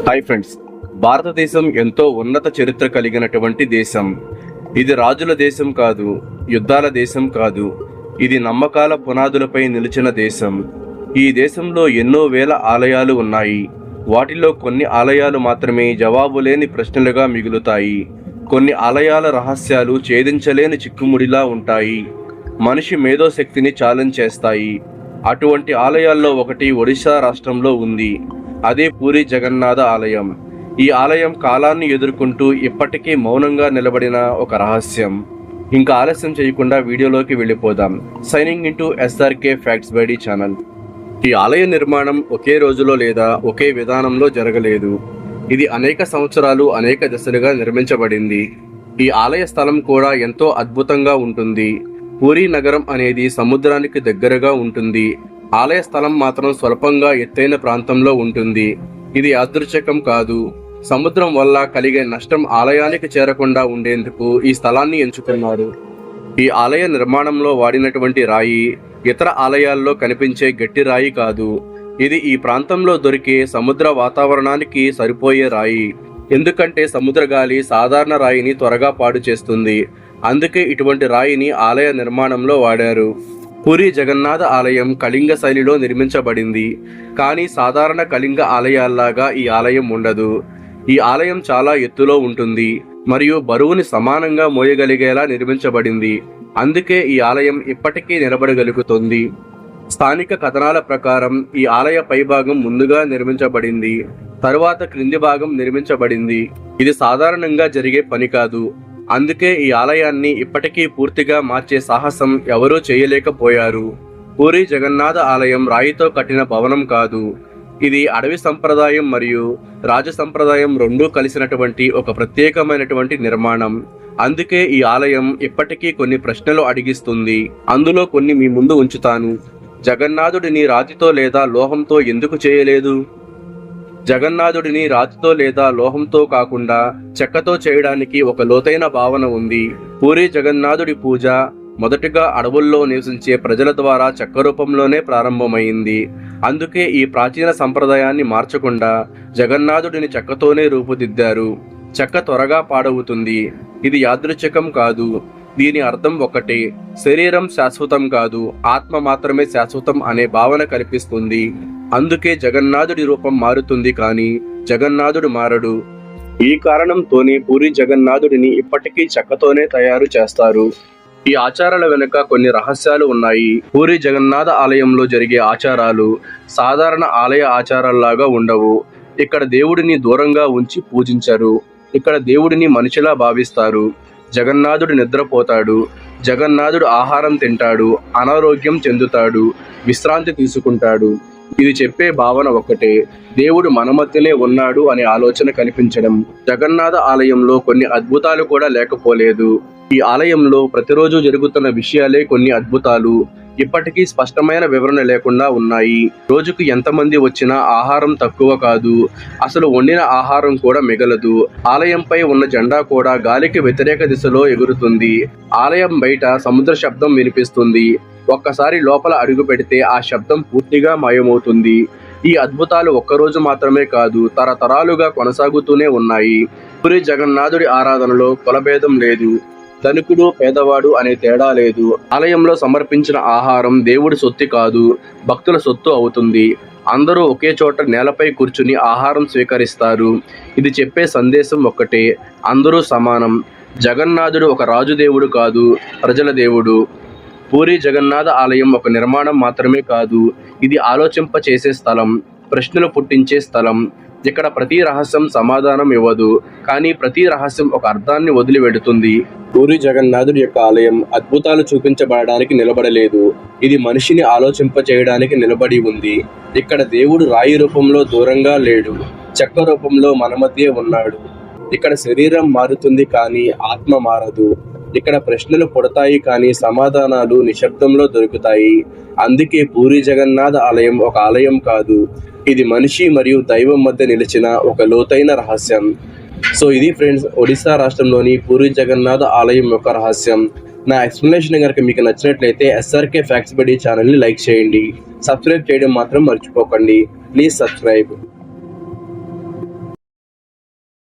Hi friends, భారతదేశం ఎంతో ఉన్నత చరిత్ర కలిగినటువంటి దేశం. ఇది రాజుల దేశం కాదు, యుద్ధాల దేశం కాదు. ఇది నమ్మకాల పునాదులపై నిలిచిన దేశం. ఈ దేశంలో ఎన్నో వేల ఆలయాలు ఉన్నాయి. వాటిలో కొన్ని ఆలయాలు మాత్రమే జవాబులేని ప్రశ్నలుగా మిగులుతాయి. కొన్ని ఆలయాల రహస్యాలు ఛేదించలేని చిక్కుముడిలా ఉంటాయి. మనిషి మేధోశక్తిని ఛాలెంజ్ చేస్తాయి. అటువంటి ఆలయాల్లో ఒకటి ఒడిశా రాష్ట్రంలో ఉంది. అదే పూరి జగన్నాథ ఆలయం. ఈ ఆలయం కాలాన్ని ఎదుర్కొంటూ ఇప్పటికీ మౌనంగా నిలబడిన ఒక రహస్యం. ఇంకా ఆలస్యం చేయకుండా వీడియోలోకి వెళ్ళిపోదాం. Signing into SRK facts by the channel. ఈ ఆలయ నిర్మాణం ఒకే రోజులో లేదా ఒకే విధానంలో జరగలేదు. ఇది అనేక సంవత్సరాలు అనేక దశలుగా నిర్మించబడింది. ఈ ఆలయ స్థలం కూడా ఎంతో అద్భుతంగా ఉంటుంది. పూరీ నగరం అనేది సముద్రానికి దగ్గరగా ఉంటుంది. ఆలయ స్థలం మాత్రం స్వల్పంగా ఎత్తైన ప్రాంతంలో ఉంటుంది. ఇది యాదృచ్ఛికం కాదు. సముద్రం వల్ల కలిగే నష్టం ఆలయానికి చేరకుండా ఉండేందుకు ఈ స్థలాన్ని ఎంచుకున్నారు. ఈ ఆలయ నిర్మాణంలో వాడినటువంటి రాయి ఇతర ఆలయాల్లో కనిపించే గట్టి రాయి కాదు. ఇది ఈ ప్రాంతంలో దొరికే సముద్ర వాతావరణానికి సరిపోయే రాయి. ఎందుకంటే సముద్ర గాలి సాధారణ రాయిని త్వరగా పాడు చేస్తుంది. అందుకే ఇటువంటి రాయిని ఆలయ నిర్మాణంలో వాడారు. పూరి జగన్నాథ ఆలయం కళింగ శైలిలో నిర్మించబడింది. కానీ సాధారణ కళింగ ఆలయాల్లాగా ఈ ఆలయం ఉండదు. ఈ ఆలయం చాలా ఎత్తులో ఉంటుంది మరియు బరువుని సమానంగా మోయగలిగేలా నిర్మించబడింది. అందుకే ఈ ఆలయం ఇప్పటికీ నిలబడగలుగుతుంది. స్థానిక కథనాల ప్రకారం ఈ ఆలయ పైభాగం ముందుగా నిర్మించబడింది, తరువాత క్రింది భాగం నిర్మించబడింది. ఇది సాధారణంగా జరిగే పని కాదు. అందుకే ఈ ఆలయాన్ని ఇప్పటికీ పూర్తిగా మార్చే సాహసం ఎవరూ చేయలేకపోయారు. పూరి జగన్నాథ ఆలయం రాయితో కట్టిన భవనం కాదు. ఇది అడవి సంప్రదాయం మరియు రాజ సంప్రదాయం రెండూ కలిసినటువంటి ఒక ప్రత్యేకమైనటువంటి నిర్మాణం. అందుకే ఈ ఆలయం ఇప్పటికీ కొన్ని ప్రశ్నలు అడిగిస్తుంది. అందులో కొన్ని మీ ముందు ఉంచుతాను. జగన్నాథుడిని రాతితో లేదా లోహంతో ఎందుకు చేయలేదు? జగన్నాథుడిని రాతితో లేదా లోహంతో కాకుండా చెక్కతో చేయడానికి ఒక లోతైన భావన ఉంది. పూరి జగన్నాథుడి పూజ మొదటగా అడవుల్లో నివసించే ప్రజల ద్వారా చెక్క రూపంలోనే ప్రారంభమైంది. అందుకే ఈ ప్రాచీన సంప్రదాయాన్ని మార్చకుండా జగన్నాథుడిని చెక్కతోనే రూపుదిద్దారు. చెక్క త్వరగా పాడవుతుంది. ఇది యాదృచ్ఛికం కాదు. దీని అర్థం ఒకటే, శరీరం శాశ్వతం కాదు, ఆత్మ మాత్రమే శాశ్వతం అనే భావన కల్పిస్తుంది. అందుకే జగన్నాథుడి రూపం మారుతుంది, కానీ జగన్నాథుడు మారడు. ఈ కారణంతోనే పూరి జగన్నాథుడిని ఇప్పటికీ చెక్కతోనే తయారు చేస్తారు. ఈ ఆచారాల వెనుక కొన్ని రహస్యాలు ఉన్నాయి. పూరి జగన్నాథ ఆలయంలో జరిగే ఆచారాలు సాధారణ ఆలయ ఆచారాల్లాగా ఉండవు. ఇక్కడ దేవుడిని దూరంగా ఉంచి పూజించరు. ఇక్కడ దేవుడిని మనిషిలా భావిస్తారు. జగన్నాథుడు నిద్రపోతాడు, జగన్నాథుడు ఆహారం తింటాడు, అనారోగ్యం చెందుతాడు, విశ్రాంతి తీసుకుంటాడు. ఇది చెప్పే భావన ఒక్కటే, దేవుడు మన మధ్యనే ఉన్నాడు అనే ఆలోచన కనిపించడం. జగన్నాథ ఆలయంలో కొన్ని అద్భుతాలు కూడా లేకపోలేదు. ఈ ఆలయంలో ప్రతిరోజు జరుగుతున్న విషయాలే కొన్ని అద్భుతాలు. ఇప్పటికీ స్పష్టమైన వివరణ లేకుండా ఉన్నాయి. రోజుకు ఎంతమంది వచ్చినా ఆహారం తక్కువ కాదు. అసలు వండిన ఆహారం కూడా మిగలదు. ఆలయంపై ఉన్న జెండా కూడా గాలికి వ్యతిరేక దిశలో ఎగురుతుంది. ఆలయం బయట సముద్ర శబ్దం వినిపిస్తుంది. ఒక్కసారి లోపల అడుగు పెడితే ఆ శబ్దం పూర్తిగా మాయమవుతుంది. ఈ అద్భుతాలు ఒక్కరోజు మాత్రమే కాదు, తరతరాలుగా కొనసాగుతూనే ఉన్నాయి. పూరి జగన్నాథుడి ఆరాధనలో కులభేదం లేదు. ధనికుడు పేదవాడు అనే తేడా లేదు. ఆలయంలో సమర్పించిన ఆహారం దేవుడి సొత్తు కాదు, భక్తుల సొత్తు అవుతుంది. అందరూ ఒకే చోట నేలపై కూర్చుని ఆహారం స్వీకరిస్తారు. ఇది చెప్పే సందేశం ఒక్కటే, అందరూ సమానం. జగన్నాథుడు ఒక రాజు దేవుడు కాదు, ప్రజల దేవుడు. పూరి జగన్నాథ ఆలయం ఒక నిర్మాణం మాత్రమే కాదు, ఇది ఆలోచింపచేసే స్థలం, ప్రశ్నలు పుట్టించే స్థలం. ఇక్కడ ప్రతి రహస్యం సమాధానం ఇవ్వదు, కానీ ప్రతి రహస్యం ఒక అర్థాన్ని వదిలిపెడుతుంది. పూరి జగన్నాథుడి యొక్క ఆలయం అద్భుతాలు చూపించబడడానికి నిలబడలేదు. ఇది మనిషిని ఆలోచింపచేయడానికి నిలబడి ఉంది. ఇక్కడ దేవుడు రాయి రూపంలో దూరంగా లేడు, చెక్క రూపంలో మన మధ్య ఉన్నాడు. ఇక్కడ శరీరం మారుతుంది కానీ ఆత్మ మారదు. ఇక్కడ ప్రశ్నలు పుడతాయి కానీ సమాధానాలు నిశ్శబ్దంలో దొరుకుతాయి. అందుకే పూరి జగన్నాథ ఆలయం ఒక ఆలయం కాదు, ఇది మనిషి మరియు దైవం మధ్య నిలిచిన ఒక లోతైన రహస్యం. సో ఇది ఫ్రెండ్స్, ఒడిశా రాష్ట్రంలోని పూరి జగన్నాథ ఆలయం యొక్క రహస్యం. నా ఎక్స్ప్లెనేషన్ కనుక మీకు నచ్చినట్లయితే ఎస్ఆర్కే ఫ్యాక్ట్స్ బై డి ఛానల్ని లైక్ చేయండి. సబ్స్క్రైబ్ చేయడం మాత్రం మర్చిపోకండి. Please subscribe.